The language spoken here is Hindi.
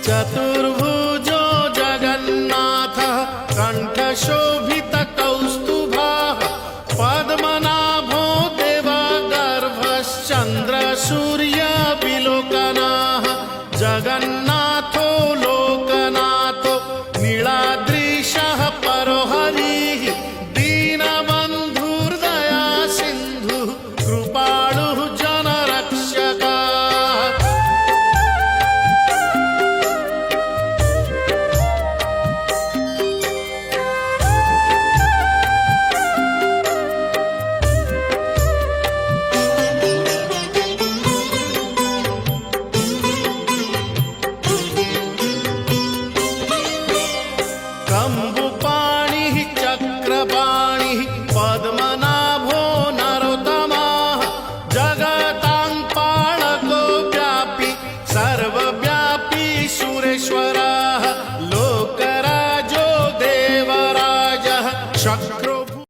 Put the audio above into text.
चतुर्भुजो जगन्नाथः कण्ठशोभितकौस्तुभः पद्मनाभो देवगर्भश्चन्द्रसूर्यविलोकनः जगन्नाथो लोकनाथो नीलाद्रीशः परो हरिः दीनबन्धुर्दया सिन्धुः कृपालुः जनरक्षकः। कम्बुपाणिः चक्रपाणिः पद्मनाभो नरोत्तमः जगतां पालको व्यापी सर्वव्यापी सुरेश्वरः लोकराजो देवराजः शक्रो